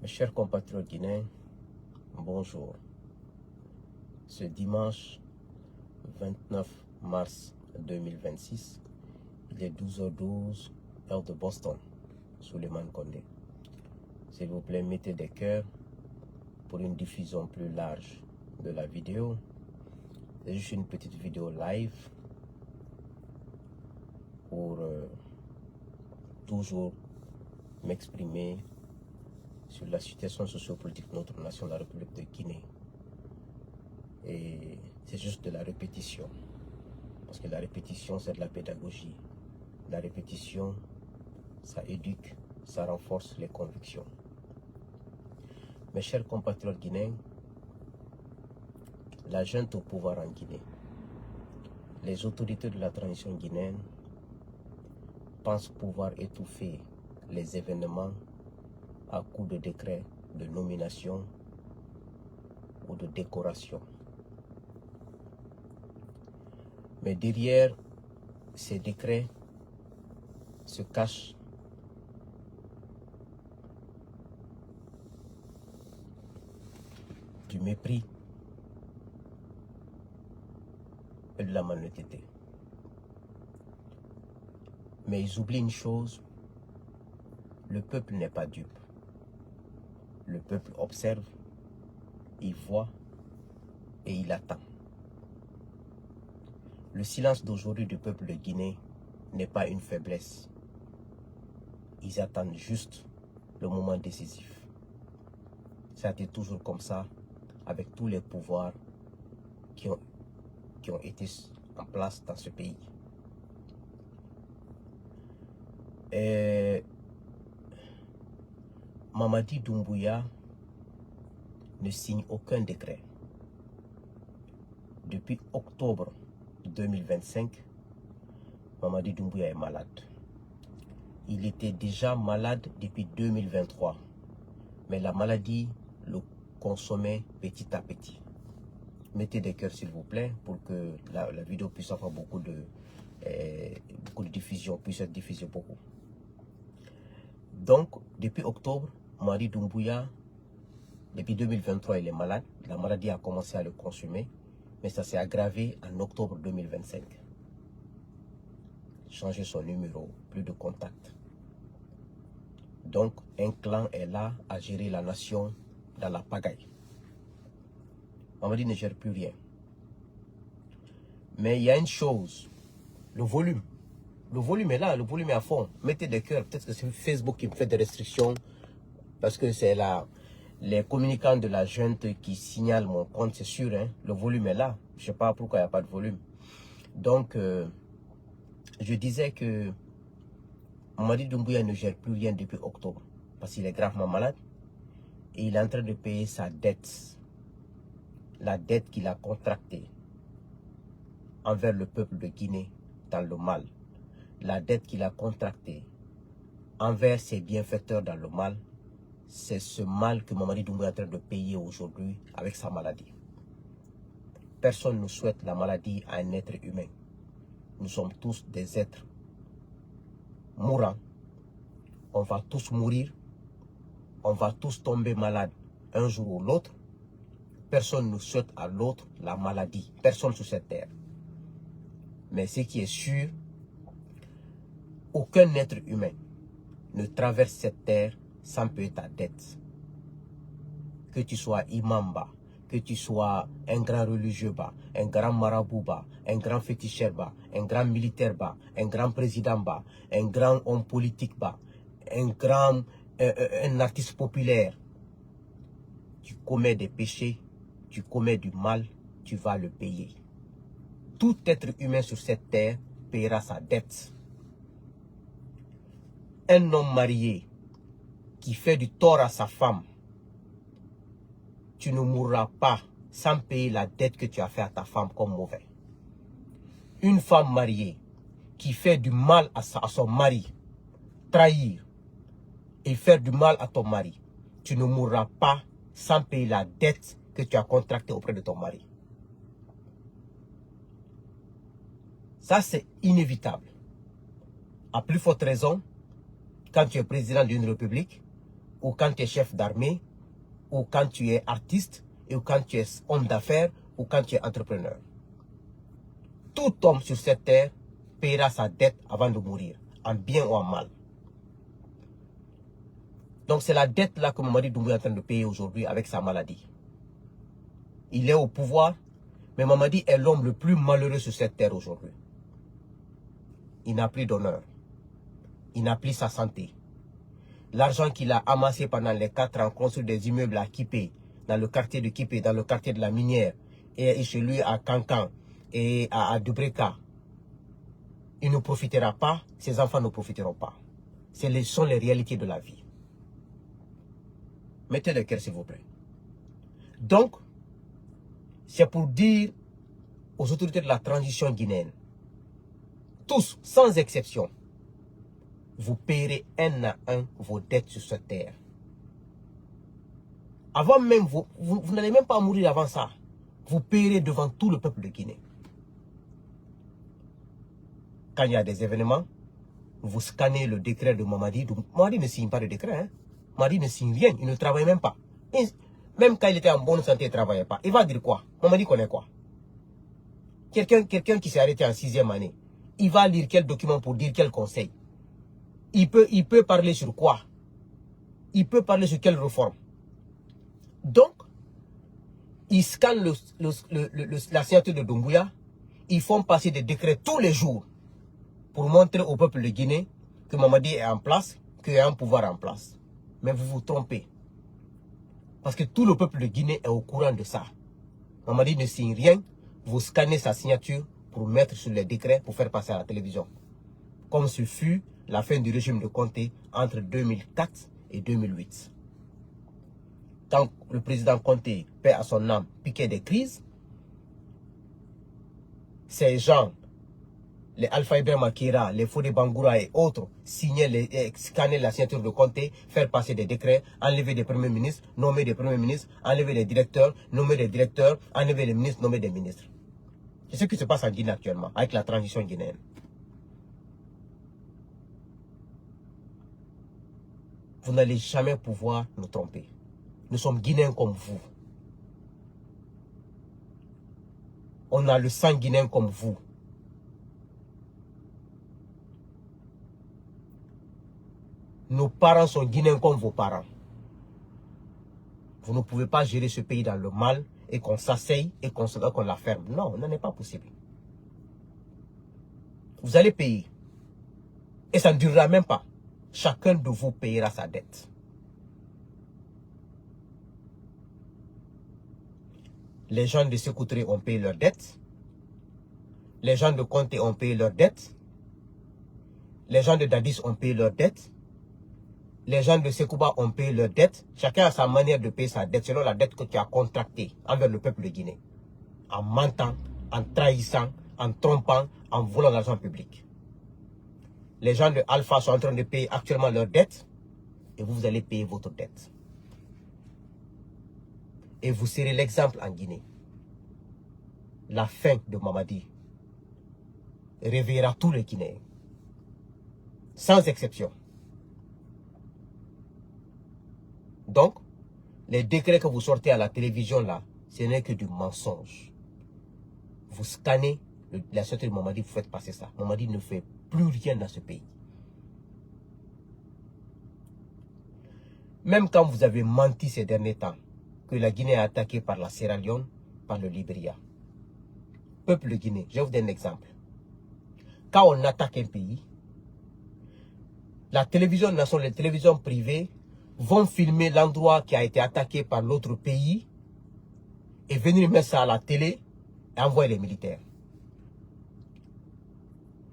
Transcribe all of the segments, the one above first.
Mes chers compatriotes guinéens, bonjour. Ce dimanche 29 mars 2026, il est 12h12, heure de Boston, Souleymane Condé. S'il vous plaît, mettez des cœurs pour une diffusion plus large de la vidéo. C'est juste une petite vidéo live pour toujours m'exprimer sur la situation sociopolitique de notre nation, la République de Guinée. Et c'est juste de la répétition. Parce que la répétition, c'est de la pédagogie. La répétition, ça éduque, ça renforce les convictions. Mes chers compatriotes guinéens, la junte au pouvoir en Guinée, les autorités de la transition guinéenne pensent pouvoir étouffer les événements à coup de décrets de nomination ou de décoration. Mais derrière ces décrets se cache du mépris et de la malhonnêteté. Mais ils oublient une chose, le peuple n'est pas dupe. Le peuple observe, il voit et il attend. Le silence d'aujourd'hui du peuple de Guinée n'est pas une faiblesse. Ils attendent juste le moment décisif. Ça a été toujours comme ça avec tous les pouvoirs qui ont été en place dans ce pays. Et Mamadi Doumbouya ne signe aucun décret. Depuis octobre 2025, Mamadi Doumbouya est malade. Il était déjà malade depuis 2023, mais la maladie le consommait petit à petit. Mettez des cœurs s'il vous plaît pour que la vidéo puisse avoir beaucoup de diffusion, puisse être diffusée beaucoup. Donc, depuis octobre, Mamadi Doumbouya, depuis 2023, il est malade. La maladie a commencé à le consumer, mais ça s'est aggravé en octobre 2025. Changer son numéro, plus de contact. Donc, un clan est là à gérer la nation dans la pagaille. Mamadi ne gère plus rien. Mais il y a une chose, le volume. Le volume est là, le volume est à fond. Mettez des cœurs, peut-être que c'est Facebook qui me fait des restrictions, parce que c'est là les communicants de la junte qui signalent mon compte, c'est sûr, hein, le volume est là. Je ne sais pas pourquoi il n'y a pas de volume. Donc, je disais que Mamadi Doumbouya ne gère plus rien depuis octobre, parce qu'il est gravement malade et il est en train de payer sa dette. La dette qu'il a contractée envers le peuple de Guinée dans le mal. La dette qu'il a contractée envers ses bienfaiteurs dans le mal. C'est ce mal que Mamadi Doumbouya est en train de payer aujourd'hui avec sa maladie. Personne ne souhaite la maladie à un être humain. Nous sommes tous des êtres mourants. On va tous mourir. On va tous tomber malades un jour ou l'autre. Personne ne souhaite à l'autre la maladie. Personne sur cette terre. Mais ce qui est sûr, aucun être humain ne traverse cette terre sans payer ta dette. Que tu sois imam bas, que tu sois un grand religieux bas, un grand marabout bas, un grand féticheur bas, un grand militaire bas, un grand président bas, un grand homme politique bas, un artiste populaire. Tu commets des péchés, tu commets du mal, tu vas le payer. Tout être humain sur cette terre paiera sa dette. Un homme marié qui fait du tort à sa femme, tu ne mourras pas sans payer la dette que tu as fait à ta femme comme mauvais. Une femme mariée qui fait du mal à son mari, trahir et faire du mal à ton mari, tu ne mourras pas sans payer la dette que tu as contractée auprès de ton mari. Ça, c'est inévitable. À plus forte raison, quand tu es président d'une république, ou quand tu es chef d'armée, ou quand tu es artiste, ou quand tu es homme d'affaires, ou quand tu es entrepreneur. Tout homme sur cette terre paiera sa dette avant de mourir, en bien ou en mal. Donc c'est la dette là que Mamadi Doumbouya est en train de payer aujourd'hui avec sa maladie. Il est au pouvoir, mais Mamadi est l'homme le plus malheureux sur cette terre aujourd'hui. Il n'a plus d'honneur. Il n'a plus sa santé. L'argent qu'il a amassé pendant les 4 ans, construit des immeubles à Kipé, dans le quartier de Kipé, dans le quartier de la Minière, et chez lui à Kankan et à Dubreka, il ne profitera pas, ses enfants ne profiteront pas. Ce sont les réalités de la vie. Mettez le cœur s'il vous plaît. Donc, c'est pour dire aux autorités de la transition guinéenne, tous, sans exception, vous payerez un à un vos dettes sur cette terre. Avant même, vous n'allez même pas mourir avant ça. Vous payerez devant tout le peuple de Guinée. Quand il y a des événements, vous scannez le décret de Mamadi. Mamadi ne signe pas le décret. Hein? Mamadi ne signe rien, il ne travaille même pas. Même quand il était en bonne santé, il ne travaillait pas. Il va dire quoi? Mamadi connaît quoi? Quelqu'un qui s'est arrêté en 6e année, il va lire quel document pour dire quel conseil? Il peut parler sur quoi? Il peut parler sur quelle réforme? Donc, ils scannent la signature de Doumbouya. Ils font passer des décrets tous les jours pour montrer au peuple de Guinée que Mamadi est en place, qu'il y a un pouvoir en place. Mais vous vous trompez. Parce que tout le peuple de Guinée est au courant de ça. Mamadi ne signe rien. Vous scannez sa signature pour mettre sur les décrets pour faire passer à la télévision. Comme ce fut la fin du régime de Conté entre 2004 et 2008. Quand le président Conté, paix à son âme, piquait des crises, ces gens, les Alpha Ibrahima Makera, les Fodé Bangoura et autres, scannaient la signature de Conté, faire passer des décrets, enlever des premiers ministres, nommer des premiers ministres, enlever des directeurs, nommer des directeurs, enlever les ministres, nommer des ministres. C'est ce qui se passe en Guinée actuellement, avec la transition guinéenne. Vous n'allez jamais pouvoir nous tromper. Nous sommes Guinéens comme vous. On a le sang guinéen comme vous. Nos parents sont Guinéens comme vos parents. Vous ne pouvez pas gérer ce pays dans le mal et qu'on s'asseye et qu'on la ferme. Non, ce n'est pas possible. Vous allez payer. Et ça ne durera même pas. Chacun de vous payera sa dette. Les gens de Sékou Touré ont payé leurs dettes. Les gens de Conté ont payé leurs dettes. Les gens de Dadis ont payé leurs dettes. Les gens de Sekouba ont payé leurs dettes. Chacun a sa manière de payer sa dette selon la dette que tu as contractée envers le peuple de Guinée. En mentant, en trahissant, en trompant, en volant l'argent public. Les gens de Alpha sont en train de payer actuellement leurs dettes. Et vous allez payer votre dette. Et vous serez l'exemple en Guinée. La fin de Mamadi réveillera tous les Guinéens. Sans exception. Donc, les décrets que vous sortez à la télévision là, ce n'est que du mensonge. Vous scannez la sortie de Mamadi, vous faites passer ça. Mamadi ne fait plus rien dans ce pays. Même quand vous avez menti ces derniers temps, que la Guinée est attaquée par la Sierra Leone, par le Libéria. Peuple de Guinée, je vais vous donner un exemple. Quand on attaque un pays, la télévision nationale, les télévisions privées vont filmer l'endroit qui a été attaqué par l'autre pays et venir mettre ça à la télé et envoyer les militaires.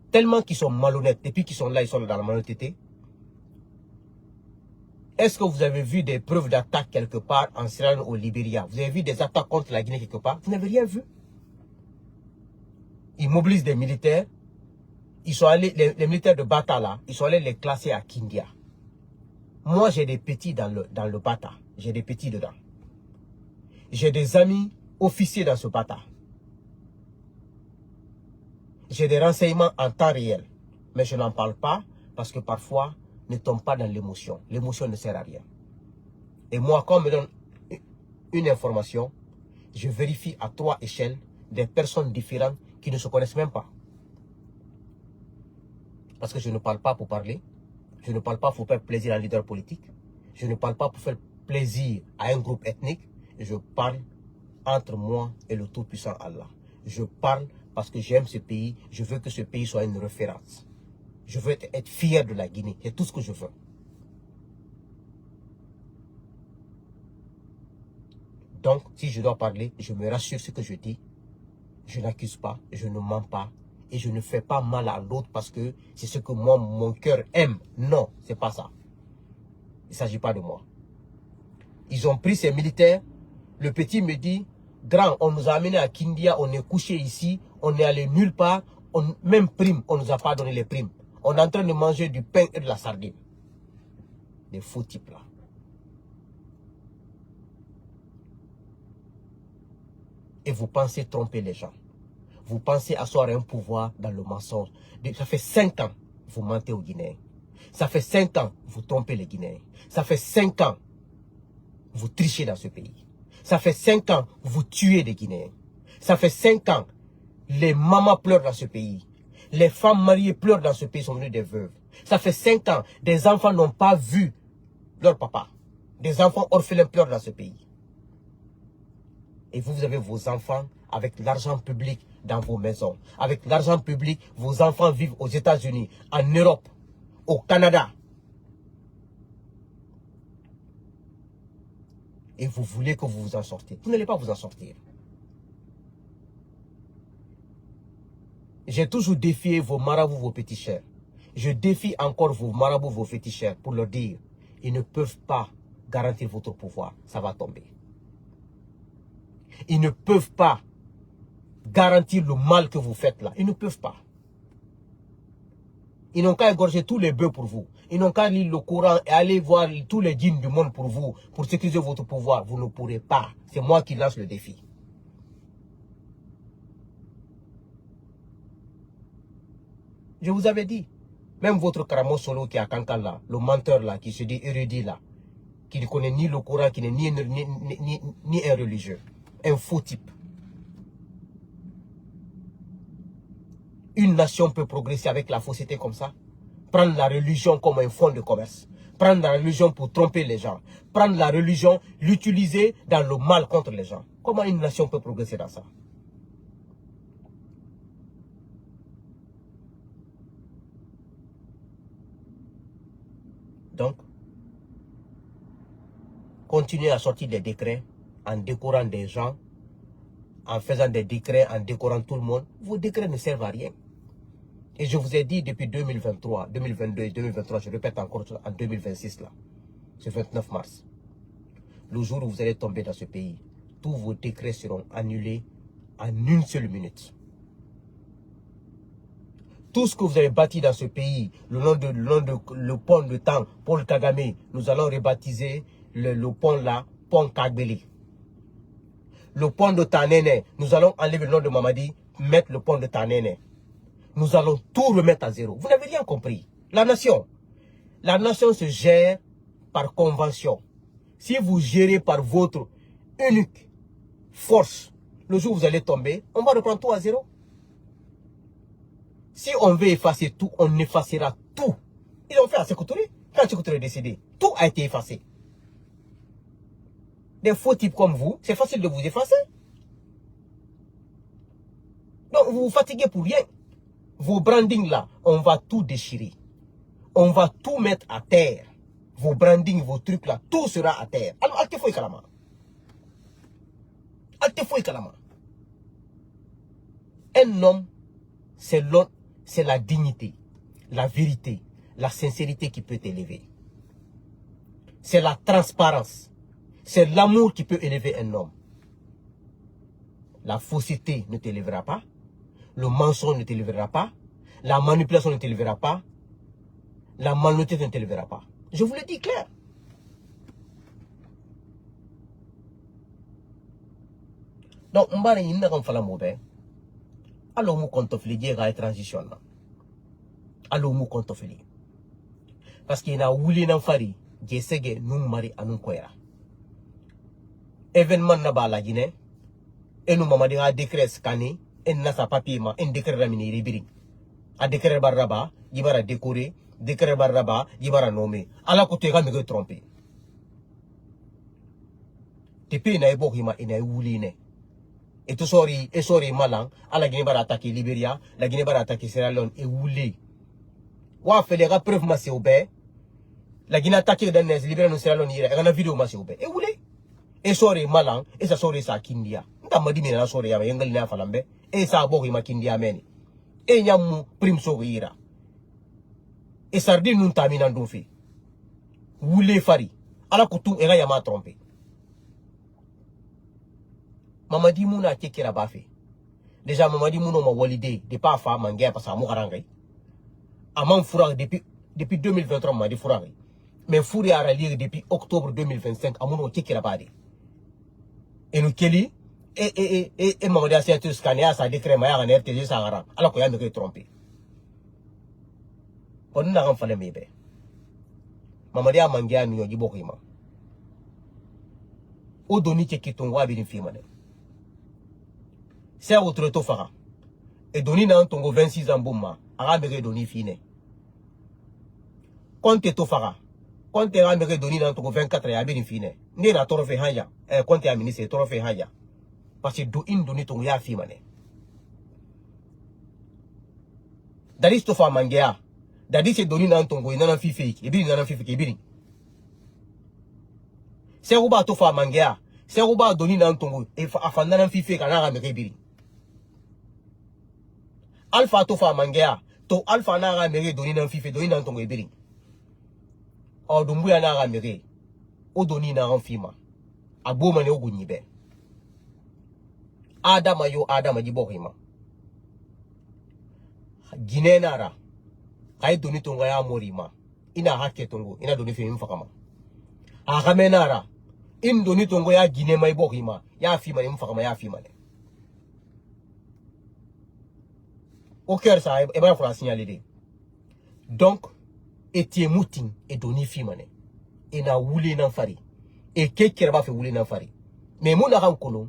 Tellement qu'ils sont malhonnêtes, depuis qu'ils sont là, ils sont dans la malhonnêteté. Est-ce que vous avez vu des preuves d'attaque quelque part en Sierra Leone ou au Libéria? Vous avez vu des attaques contre la Guinée quelque part? Vous n'avez rien vu. Ils mobilisent des militaires. Ils sont allés, les militaires de Bata là, ils sont allés les classer à Kindia. Moi j'ai des petits dans le Bata. J'ai des petits dedans. J'ai des amis officiers dans ce Bata. J'ai des renseignements en temps réel. Mais je n'en parle pas parce que parfois, ne tombe pas dans l'émotion. L'émotion ne sert à rien. Et moi, quand on me donne une information, je vérifie à 3 échelles des personnes différentes qui ne se connaissent même pas. Parce que je ne parle pas pour parler. Je ne parle pas pour faire plaisir à un leader politique. Je ne parle pas pour faire plaisir à un groupe ethnique. Je parle entre moi et le Tout-Puissant Allah. Je parle parce que j'aime ce pays. Je veux que ce pays soit une référence. Je veux être fier de la Guinée. C'est tout ce que je veux. Donc, si je dois parler, je me rassure ce que je dis. Je n'accuse pas, je ne mens pas. Et je ne fais pas mal à l'autre parce que c'est ce que moi, mon cœur aime. Non, c'est pas ça. Il ne s'agit pas de moi. Ils ont pris ces militaires. Le petit me dit, grand, on nous a amenés à Kindia, on est couché ici, on est allé nulle part. Même prime, on ne nous a pas donné les primes. On est en train de manger du pain et de la sardine. Des faux types là. Et vous pensez tromper les gens. Vous pensez asseoir un pouvoir dans le mensonge. Ça fait 5 ans, vous mentez aux Guinéens. Ça fait 5 ans, vous trompez les Guinéens. Ça fait 5 ans, vous trichez dans ce pays. Ça fait 5 ans, vous tuez des Guinéens. Ça fait 5 ans, les mamans pleurent dans ce pays. Les femmes mariées pleurent dans ce pays, sont venues des veuves. Ça fait 5 ans, des enfants n'ont pas vu leur papa. Des enfants orphelins pleurent dans ce pays. Et vous avez vos enfants avec l'argent public dans vos maisons. Avec l'argent public, vos enfants vivent aux États-Unis, en Europe, au Canada. Et vous voulez que vous vous en sortiez. Vous n'allez pas vous en sortir. J'ai toujours défié vos marabouts, vos petits chers. Je défie encore vos marabouts, vos petits chers, pour leur dire, ils ne peuvent pas garantir votre pouvoir. Ça va tomber. Ils ne peuvent pas garantir le mal que vous faites là. Ils ne peuvent pas. Ils n'ont qu'à égorger tous les bœufs pour vous. Ils n'ont qu'à lire le Coran et aller voir tous les djinns du monde pour vous, pour sécuriser votre pouvoir. Vous ne pourrez pas. C'est moi qui lance le défi. Je vous avais dit, même votre Karamo Solo qui est à Kankan là, le menteur là, qui se dit érudit là, qui ne connaît ni le Coran, qui n'est ni un religieux, un faux type. Une nation peut progresser avec la fausseté comme ça. Prendre la religion comme un fonds de commerce. Prendre la religion pour tromper les gens. Prendre la religion, l'utiliser dans le mal contre les gens. Comment une nation peut progresser dans ça? Donc, continuez à sortir des décrets en décorant des gens, en faisant des décrets, en décorant tout le monde. Vos décrets ne servent à rien. Et je vous ai dit depuis 2023, 2022 et 2023, je répète encore en 2026 là, ce 29 mars, le jour où vous allez tomber dans ce pays, tous vos décrets seront annulés en une seule minute. Tout ce que vous avez bâti dans ce pays, le pont de temps, Paul Kagame, nous allons rebaptiser le pont là, pont Kagbeli. Le pont de Tanene, nous allons enlever le nom de Mamadi, mettre le pont de Tanene. Nous allons tout remettre à zéro. Vous n'avez rien compris. La nation se gère par convention. Si vous gérez par votre unique force, le jour où vous allez tomber, on va reprendre tout à zéro. Si on veut effacer tout, on effacera tout. Ils ont fait à Sékou Touré. Quand Sékou Touré est décédé, tout a été effacé. Des faux types comme vous, c'est facile de vous effacer. Donc vous vous fatiguez pour rien. Vos brandings là, on va tout déchirer. On va tout mettre à terre. Vos brandings, vos trucs là, tout sera à terre. Alors, Altefoué Kalama. Altefoué Kalama. Un homme, c'est l'autre, c'est la dignité, la vérité, la sincérité qui peut t'élever. C'est la transparence. C'est l'amour qui peut élever un homme. La fausseté ne t'élèvera pas. Le mensonge ne t'élèvera pas. La manipulation ne t'élèvera pas. La malhonnêteté ne t'élèvera pas. Je vous le dis clair. Donc, on va y aller comme fala mobe. Alors, on compte faire la transition. Alors, on compte faire. Parce qu'il y a un fari, Jesege, nous mari, à nous koyra. événement na ba la Guinée et nous mamadi a décret scanné et n'a sa papier ma un décret ramini ribiri a décret baraba yibara décoré décret baraba yibara nommé ala ko te ga me tromper depuis na ebo hima ina wuline et tout sorry et sorry malang ala Guinée bara attaquer Libéria la Guinée bara attaquer Sierra Leone et wuli wa fait les preuves ma c'est obé la Guinée attaquer dans les Libéria no Sierra Leone ira et na vidéo ma c'est obé et wuli et sorry malang et ça sorry sa kindia nda madimi na sorry ya yengal na falambe et ça bo hima kindia meni et nyamu prime so ira et sardi nun tamina ndofi wuli fari ala kutu e ga yama tromper Mamadi Mouna kekira bafe. Déjà Mamadi Mouna ma walide de pas fa mangé parce que amu garangay. Amam fourag depuis 2023 ma di fourag. Mais fouri a rallié depuis octobre 2025 amuno kekira bade. Et nous keli et Mamadi a signé scanner à sa décret ma ya na RTG sa garang. Alors ko ya me tromper. On na ram fale mebe. Mamadi a mangé anu yo gibokima. O doni kekitongo abi ni fimane. C'est autre to fara et doni na tongo 26 ans bomma aramere doni fine compte to fara compte aramere doni na tongo 24 ya bini fine ne na toro fe hanya compte amini se toro fe hanya parce que do in doni tongo ya fi mane dadi to fa mangea dadi se doni na tongo ina fi fake e bini na fi fake e bini se uba to fa mangea se uba doni na tongo e afanda na fi fake na aramere bini Alpha to fa mangea to alpha na ga mere doni na fife doni na tongo ebiri o dumbu ya na ga mere o doni na ran fima aboma ne ogunyi be adama yo adama jibohima Guinée nara kay doni tongo ya morima ina hakke tongo ina doni fe mfakama agame nara in doni tongo ya Guinée mai bohima ya fima ne mfakama ya fima ne au cœur ça et ben faut signaler donc etie mouting et doni fimane et na wuli nan fari et kekere ba fe wuli nan fari mais mon na rankolo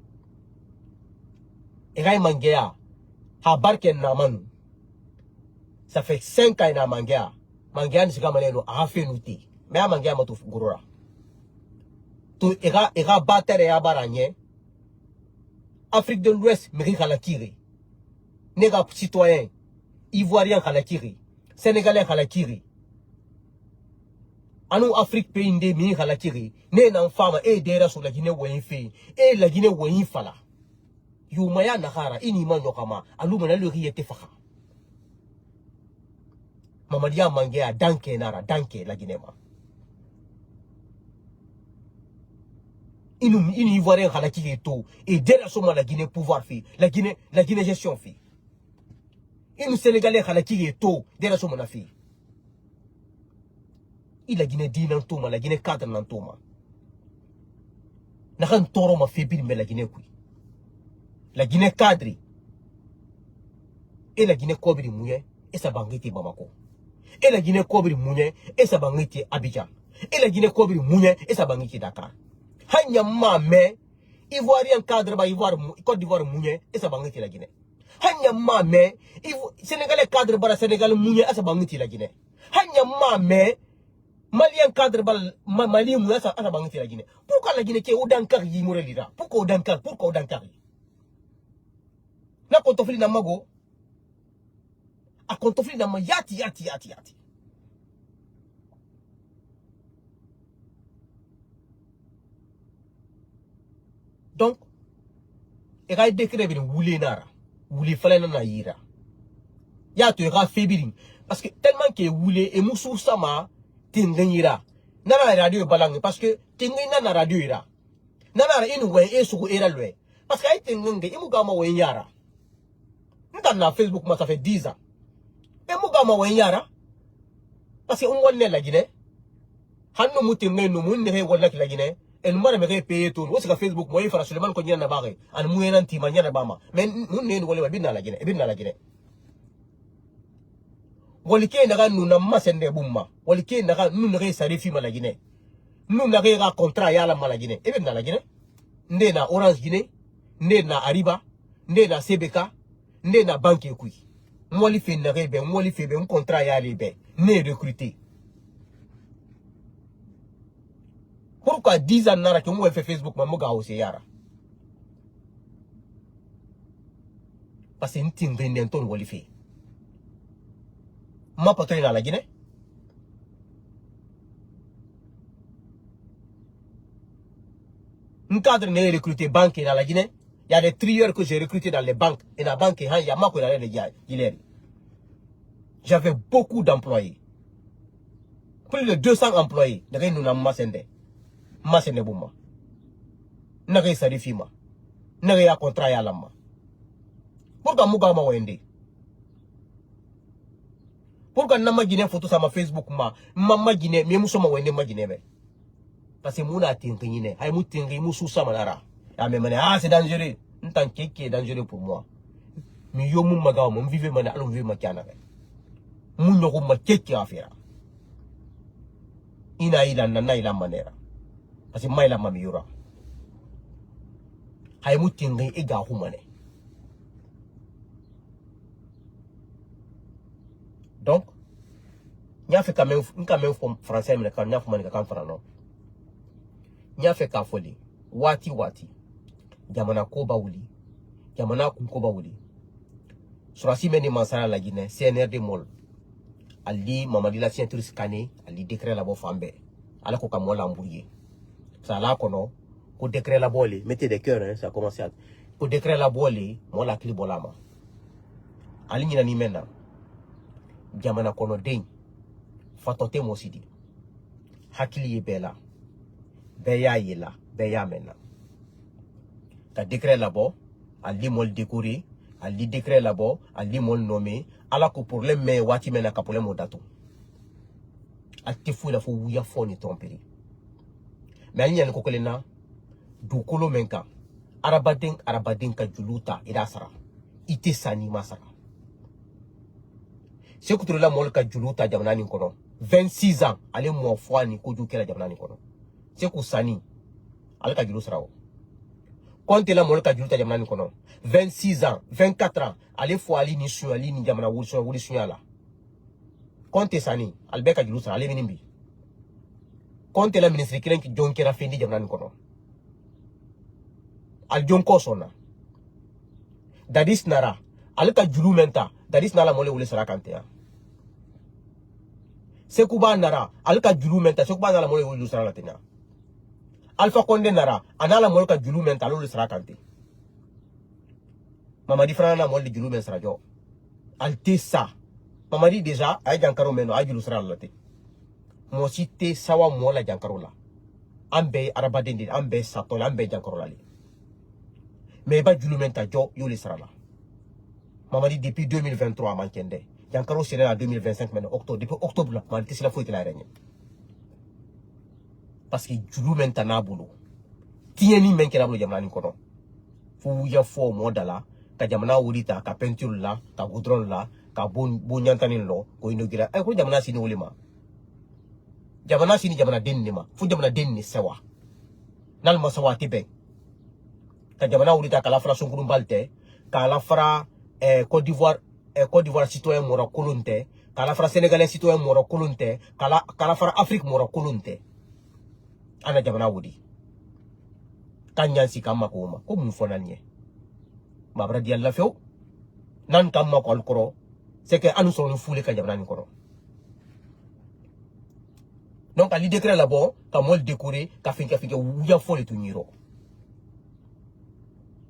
et ray mangea ha barken na manu ça fait 5 ans na mangea ni sika maleno a fait nouti mais a mangea matu gurura to era battere ya baranye Afrique de l'Ouest meri khalakiri nega citoyen ivoirien khalakiri sénégalais khalakiri anu Afrique pays ndé mi khalakiri né na fama e dera so la Guinée woyin fe e la Guinée woyin fala yumaya nakara ini manyo kama aluma na le riyete faka Mamadia mangea danke nara danke la Guinée ma ini ivoirien khalakiri to e dera so ma la Guinée pouvoir fi la Guinée gestion fi il Sénégalais khalaki to dera so mona fi il la Guinée dinantoma la Guinée cadre nantoma na kan toro ma fe bi me la Guinée kui la Guinée cadre et la Guinée kobri mouye et sa bangiti Bamako et la Guinée kobri mouye et sa bangiti Abidjan et la Guinée kobri mouye et sa bangiti Dakar hanya ma me ivoirien cadre ba ivoire Côte d'Ivoire mouye et sa bangiti la Guinée hanya mame Sénégalais cadre bara Sénégal mouye asa bangiti la Guinée hanya mame Malien cadre bal Mali mouye asa bangiti la Guinée pourquoi la Guinée qui odankar yi morelira pourquoi odankar na kontofli na mago a kontofli na ma yati donc e ga décret bi wuli nara wuli fallait na yira ya to ga febiring parce que tellement que wuli et musu sama tinganyira nana radio balang parce que tingina na radio ira nana inu we esugo era lwe parce que ay tingange imu gama we yara ndan na Facebook ma ça fait 10 ans e mu gama we yara parce que on wonne la Guinée hanno mutinga no mun ne wala la Guinée el mara me payer tout wosika Facebook moy fara Suleiman ko nyana bare an muyenan ti ma nyana bama mais nun ne wala binna la Guinée wolike naga nuna masende bumma wolike naga nun re sari fi ma la Guinée nun naga contrat ya la ma la Guinée e binna la Guinée nde na Orange Guinée, nde na Ariba, nde na CBK, nde na Banque Ekui. Moi li fait n'arrive, moi li fait un contrat ya libe, né recruté. Pourquoi 10 ans nara que moi fait Facebook ma moga aussi yara? Parce que n'ting vendent wali fait. Ma patronne à la Guinée. Un cadre n'est recruté banque dans la Guinée. Il y a des trieurs que j'ai recrutés dans les banques. Et dans la banque, il y a ma j'avais beaucoup d'employés. Plus de 200 employés. Nous avons massende. Massende bouma. Nous avons sarifima. Nous avons contrat à l'amma. Pourquoi nous avons wende? Pourquoi nous avons Guinée photo sur ma Facebook ma Guinée, mais nous sommes wende ma Guinée. Parce que nous avons tingé. Aïe mou tingé, mou sous sa manara. Ah, c'est dangereux. Un tant qui est dangereux pour moi. Mais yo mou magawa, mou vive mana, allons vive ma kianare. Mou nyoko ma keki affaire. Ina ila na ila manera. Parce que maila ma miura. Aïe mou tingé ega humane. Donc, nya fait quand même français mais quand nya fumane quand français. Nya fait ka foli. Wati. Jamana koba wuli. Jamana kunkoba wuli. Surasi meni mansara la Guinée, CNRD mol. Ali mamadi la ceinture scanné, ali décret la bo fambe. Ala ko ka mola mbouye. Ça là kono, ko décret la bolé, mettez des cœurs hein, ça commence à. Ko décret la bolé, mola kli bolama. Ali nyina ni mena. Jamana kono den. Fatote mosidi. Hakili yebela. Beya yela, beya mena. Ka décret là-bas, ali mol décoré, ali décret là-bas, ali mol nommé, ala ko problème mais wati mena ka problème odato. Ati fou la fou ouya fo ni tromperie. Mais ali nyane ko kolena du kolo menka. Arabaden ka juluta ida sara. Ite sani masara. Se ko la mol ka juluta jamana ni kono. 26 ans, ale mo fo ni ko ju kela jamana ni kono. Se ko sani ala ka julu sara. Quand la mol ka juluta jamana ni kono 26 ans 24 ans ale fo ali ni su ali ni jamana wuli sunyala quand sani albe ka juluta ale minimbi quand la ministre kilen ki jonkera fendi jamana ni kono al jonko sona dadis nara ale ka julu menta dadis nala mole wuli sara kantea sekuba nara ale ka julu menta sekuba nala mole wuli sara latena Alpha Condé nara anala mol ka julu men talo le sara kante Mamadi frana mol de julu men sara jo alte sa Mamadi déjà ay jankaro meno ay julu sara late mo cité sawa mola jankaro la ambe arabadendi ambe satol ambe jankaro la mais ba julu men ta jo yo le sara la Mamadi depuis 2023 mankende jankaro sera en 2025 maintenant octobre depuis octobre la man tisla foi la regne parce que julu mentana bolo tieni men kera bolo jamana ni kono fu ya fo modala ka jamana wurita ka peinture la ka goudron la ka bon nyantani lo ko inogira ay ko jamana sini wolima jamana sini jamana denni ma fu jamana denni sawa nal ma sawa tibe ka jamana wurita ka la fra sonkuru balte ka la fra Côte d'Ivoire citoyen mora kolonte ka la fra sénégalais citoyen mora kolonte ka la fra Afrique mora kolonte ana jamana wudi kanyansi kama ko mun fonanye mabra di Allah few nan kama ko alkoro c'est que anu sonu foule ka jamana ni koro donc ali décret là-bas ka mol décoré ka finka wuya fole tu nyiro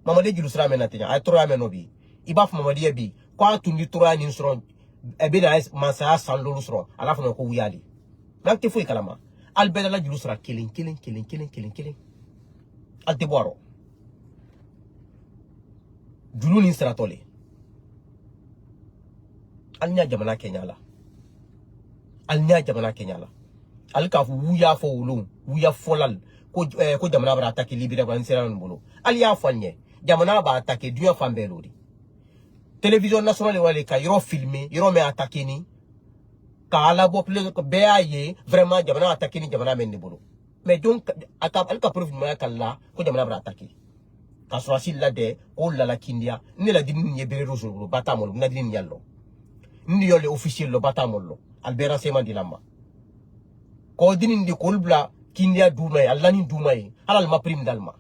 mamade jilu sra menatenya ay tro amenobi ibaf mamade bi ko atundi tro ani sro ebe da mansa sandolu sro ala fa ko wuyali nak te fuy kalama albeda la julu sera killing alte boiro julu ni sera tole alnya jamana Kenya la alka wuya fo wulun wuya folal ko jamana ba attaquer libéré ba nsera mbolo aliya falnye jamana ba attaquer duya fambelodi télévision nationale wale ka yoro filmer yoro me attaquer ni kala bo plus ko beaye vraiment jamana attaquer ni jamana men ni bolo Mais donc, elle a preuve de qu'elle a attaqué. Quand soit s'il l'a dit, oh là la Kindia, ne la dit ni ebere rojo, batamol, n'a dit ni yallo. Ni yole officiel lo batamolo, albert renseignement de lama. Quand dit ni kolbla, Kindia doumae, alani doumae, alal ma prime d'alma.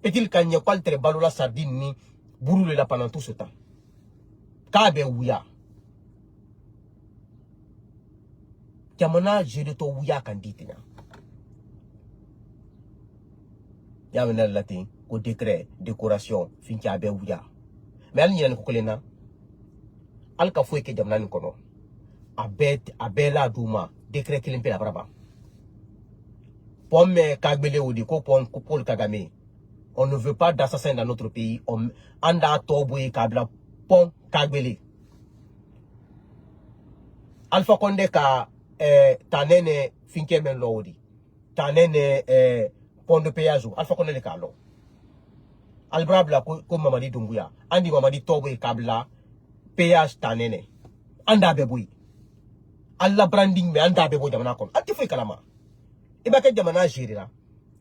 Peut-il qu'il n'y a pas le balola sardine ni bourroule là pendant tout ce temps. Kabe ouya. Kamana jere to ouya kanditina. Yamena latin, au décret, décoration, fin qui a be ouya. Mais elle n'y a pas de al ka foye ke jamna ni kono. Abela douma, décret qui l'impé la braba. Pomme kagbele ou di ko Paul Kagame. On ne veut pas d'assassins dans notre pays. Anda toboye kabla pon kagbele. Alpha Condé ka tanene finke men lodi. Tanene pont de péage. Alpha Condé le kalo. Albrabla ko Mamadi Doumbouya. Andi Mamadi toboye kabla péage tanene. Anda beboui. Allah branding me anda beboui jamana kon. Ati foi kalama. Iba ke jamana jirira.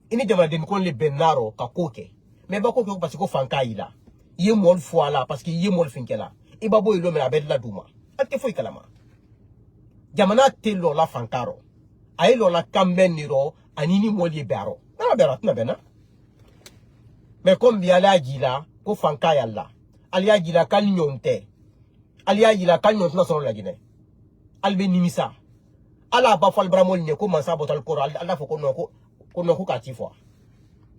Ini jamana den kon le benaro ka koke. Mais ba koke parce que fanka ila. Ye mol fois là parce que ye mol finkela. Iba boy lo me abed la douma. Ati foi kalama. Jamana te lo la fankaro. Ay lo la kamben niro anini mol ye baro. Na bero na bena. Mais comme bi ala gila ko fanka yalla. Aliya gila kal nyonte. Aliya gila kal nyonte na solo la Guinée. Albe nimisa. Ala ba fal bramol ne ko mansa botal ko ala fo ko no kati fo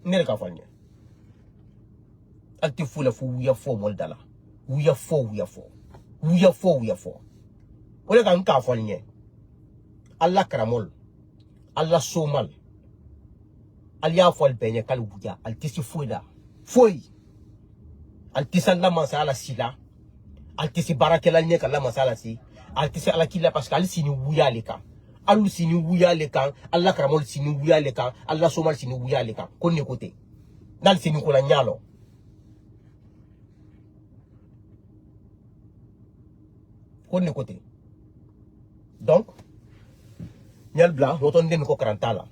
ne ka falnya alti fula fu ya fo mol dala wuya fo wala kan ka falnya alla karamol alla somal aliya fol benye kal wuya alti si fuida foi alti salla masala sila alti si barakela ne kala masala si alti si ala kila parce que al sini wuya leka alu sini wuya lekan Allah karamol sini wuya lekan Allah somal sini wuya lekan konne kote dal sini ko la nyalo konne kote donc nyal bla woton den ko karantala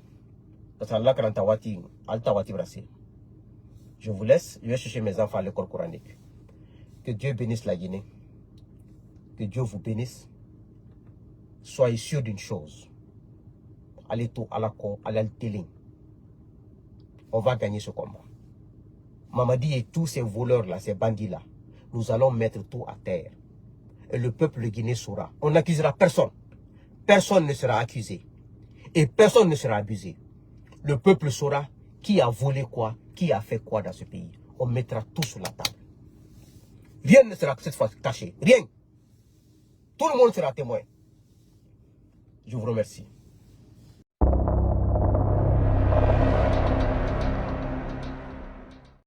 parce que Allah karanta wati alta wati brasé. Je vous laisse, je vais chercher mes enfants à l'école coranique. Que Dieu bénisse la Guinée, que Dieu vous bénisse. Soyez sûr d'une chose. Allez tout à la con, à l'altéling. On va gagner ce combat. Mamadi et tous ces voleurs-là, ces bandits-là, nous allons mettre tout à terre. Et le peuple guinéen saura. On n'accusera personne. Personne ne sera accusé. Et personne ne sera abusé. Le peuple saura qui a volé quoi, qui a fait quoi dans ce pays. On mettra tout sur la table. Rien ne sera cette fois caché. Rien. Tout le monde sera témoin. Je vous remercie.